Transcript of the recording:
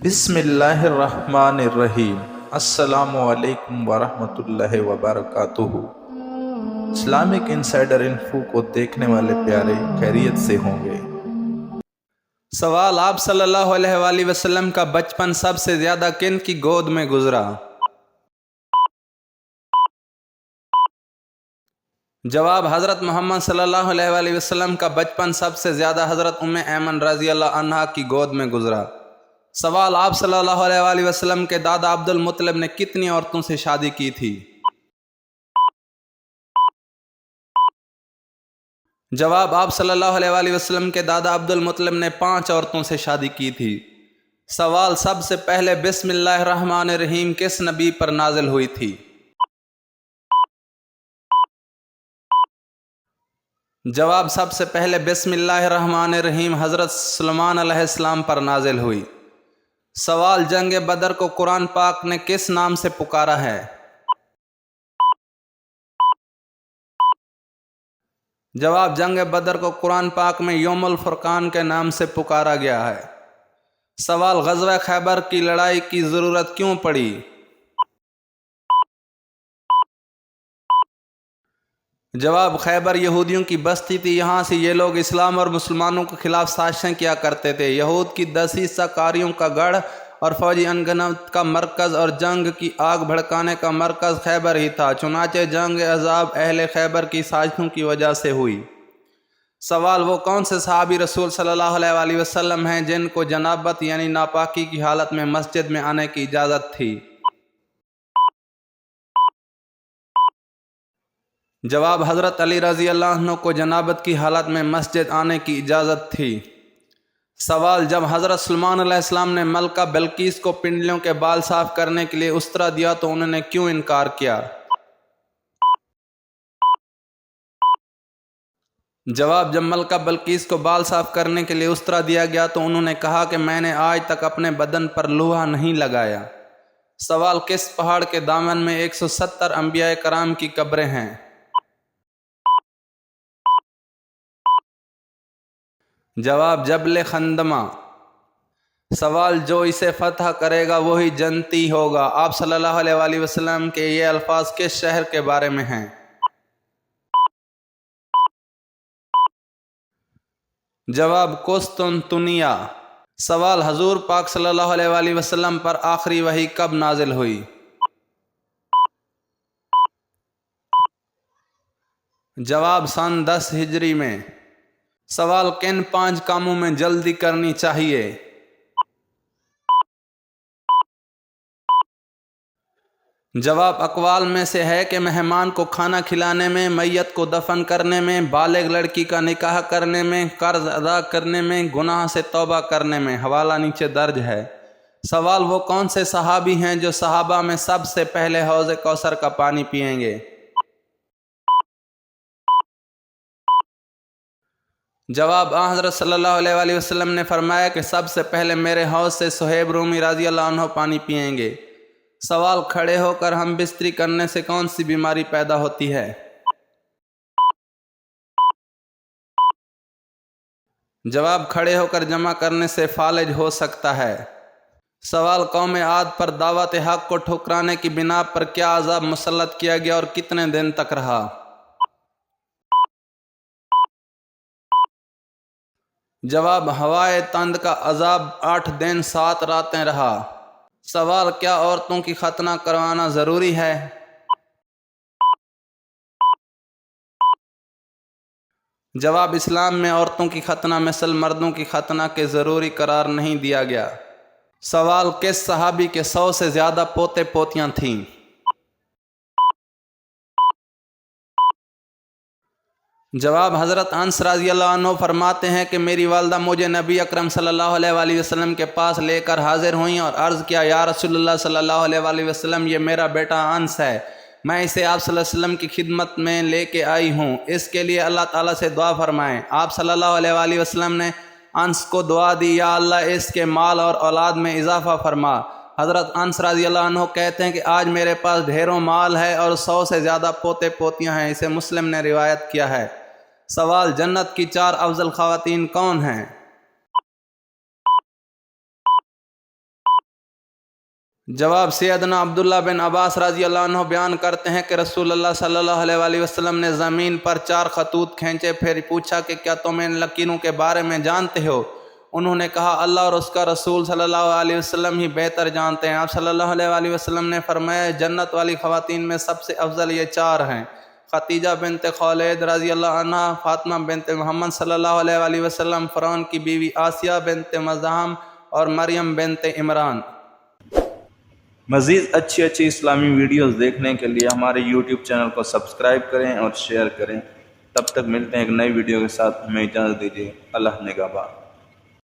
بسم اللہ الرحمن الرحیم۔ السلام علیکم ورحمۃ اللہ وبرکاتہ۔ اسلامک انسائیڈر انفو کو دیکھنے والے پیارے خیریت سے ہوں گے۔ سوال: آپ صلی اللہ علیہ وآلہ وسلم کا بچپن سب سے زیادہ کن کی گود میں گزرا؟ جواب: حضرت محمد صلی اللہ علیہ وآلہ وسلم کا بچپن سب سے زیادہ حضرت ام ایمن رضی اللہ عنہا کی گود میں گزرا۔ سوال: آپ صلی اللہ علیہ وآلہ وسلم کے دادا عبد المطلب نے کتنی عورتوں سے شادی کی تھی؟ جواب: آپ صلی اللہ علیہ وآلہ وسلم کے دادا عبد المطلب نے 5 عورتوں سے شادی کی تھی۔ سوال: سب سے پہلے بسم اللہ الرحمن الرحیم کس نبی پر نازل ہوئی تھی؟ جواب: سب سے پہلے بسم اللہ الرحمن الرحیم حضرت سلیمان علیہ السلام پر نازل ہوئی۔ سوال: جنگ بدر کو قرآن پاک نے کس نام سے پکارا ہے؟ جواب: جنگ بدر کو قرآن پاک میں یوم الفرقان کے نام سے پکارا گیا ہے۔ سوال: غزوہ خیبر کی لڑائی کی ضرورت کیوں پڑی؟ جواب: خیبر یہودیوں کی بستی تھی، یہاں سے یہ لوگ اسلام اور مسلمانوں کے خلاف سازشیں کیا کرتے تھے۔ یہود کی دسیسہ کاریوں کا گڑھ اور فوجی انگنت کا مرکز اور جنگ کی آگ بھڑکانے کا مرکز خیبر ہی تھا، چنانچہ جنگ احزاب اہل خیبر کی سازشوں کی وجہ سے ہوئی۔ سوال: وہ کون سے صحابی رسول صلی اللہ علیہ وآلہ وسلم ہیں جن کو جنابت یعنی ناپاکی کی حالت میں مسجد میں آنے کی اجازت تھی؟ جواب: حضرت علی رضی اللہ عنہ کو جنابت کی حالت میں مسجد آنے کی اجازت تھی۔ سوال: جب حضرت سلیمان علیہ السلام نے ملکہ بلقیس کو پنڈلیوں کے بال صاف کرنے کے لیے استرا دیا تو انہوں نے کیوں انکار کیا؟ جواب: جب ملکہ بلقیس کو بال صاف کرنے کے لیے استرا دیا گیا تو انہوں نے کہا کہ میں نے آج تک اپنے بدن پر لوہا نہیں لگایا۔ سوال: کس پہاڑ کے دامن میں 170 انبیاء کرام کی قبریں ہیں؟ جواب: جبل خندمہ۔ سوال: جو اسے فتح کرے گا وہی جنتی ہوگا۔ آپ صلی اللہ علیہ وآلہ وسلم کے یہ الفاظ کس شہر کے بارے میں ہیں؟ جواب: قسطنطنیہ۔ سوال: حضور پاک صلی اللہ علیہ وآلہ وسلم پر آخری وحی کب نازل ہوئی؟ جواب: سن 10 ہجری میں۔ سوال: کن 5 کاموں میں جلدی کرنی چاہیے؟ جواب: اقوال میں سے ہے کہ مہمان کو کھانا کھلانے میں، میت کو دفن کرنے میں، بالغ لڑکی کا نکاح کرنے میں، قرض ادا کرنے میں، گناہ سے توبہ کرنے میں۔ حوالہ نیچے درج ہے۔ سوال: وہ کون سے صحابی ہیں جو صحابہ میں سب سے پہلے حوض کوثر کا پانی پئیں گے؟ جواب: حضرت صلی اللہ علیہ وآلہ وسلم نے فرمایا کہ سب سے پہلے میرے حوض سے صہیب رومی رضی اللہ عنہ پانی پئیں گے۔ سوال: کھڑے ہو کر ہم بستری کرنے سے کون سی بیماری پیدا ہوتی ہے؟ جواب: کھڑے ہو کر جمع کرنے سے فالج ہو سکتا ہے۔ سوال: قوم عاد پر دعوت حق کو ٹھکرانے کی بنا پر کیا عذاب مسلط کیا گیا اور کتنے دن تک رہا؟ جواب: ہوائے تند کا عذاب 8 دن 7 راتیں رہا۔ سوال: کیا عورتوں کی ختنہ کروانا ضروری ہے؟ جواب: اسلام میں عورتوں کی ختنہ مثل مردوں کی ختنہ کے ضروری قرار نہیں دیا گیا۔ سوال: کس صحابی کے 100 سے زیادہ پوتے پوتیاں تھیں؟ جواب: حضرت انس رضی اللہ عنہ فرماتے ہیں کہ میری والدہ مجھے نبی اکرم صلی اللہ علیہ وآلہ وسلم کے پاس لے کر حاضر ہوئیں اور عرض کیا، یا رسول اللہ صلی اللہ علیہ وآلہ وسلم، یہ میرا بیٹا انس ہے، میں اسے آپ صلی اللہ علیہ وسلم کی خدمت میں لے کے آئی ہوں، اس کے لیے اللہ تعالیٰ سے دعا فرمائیں۔ آپ صلی اللہ علیہ وآلہ وسلم نے انس کو دعا دی، یا اللہ اس کے مال اور اولاد میں اضافہ فرما۔ حضرت انس رضی اللہ عنہ کہتے ہیں کہ آج میرے پاس ڈھیروں مال ہے اور 100 سے زیادہ پوتے پوتیاں ہیں، اسے مسلم نے روایت کیا ہے۔ سوال: جنت کی 4 افضل خواتین کون ہیں؟ جواب سیدنا عبداللہ بن عباس رضی اللہ عنہ بیان کرتے ہیں کہ رسول اللہ صلی اللہ علیہ وسلم نے زمین پر 4 خطوط کھینچے، پھر پوچھا کہ کیا تم ان لکیروں کے بارے میں جانتے ہو؟ انہوں نے کہا اللہ اور اس کا رسول صلی اللہ علیہ وسلم ہی بہتر جانتے ہیں۔ آپ صلی اللہ علیہ وسلم نے فرمایا جنت والی خواتین میں سب سے افضل یہ 4 ہیں: خدیجہ بنت خولید رضی اللہ عنہ، فاطمہ بنت محمد صلی اللہ علیہ وسلم، فرعون کی بیوی آسیہ بنت مزاحم اور مریم بنت عمران۔ مزید اچھی اسلامی ویڈیوز دیکھنے کے لیے ہمارے YouTube چینل کو سبسکرائب کریں اور شیئر کریں۔ تب تک ملتے ہیں ایک نئی ویڈیو کے ساتھ، ہمیں اجازت دیجیے۔ اللہ نگہبان۔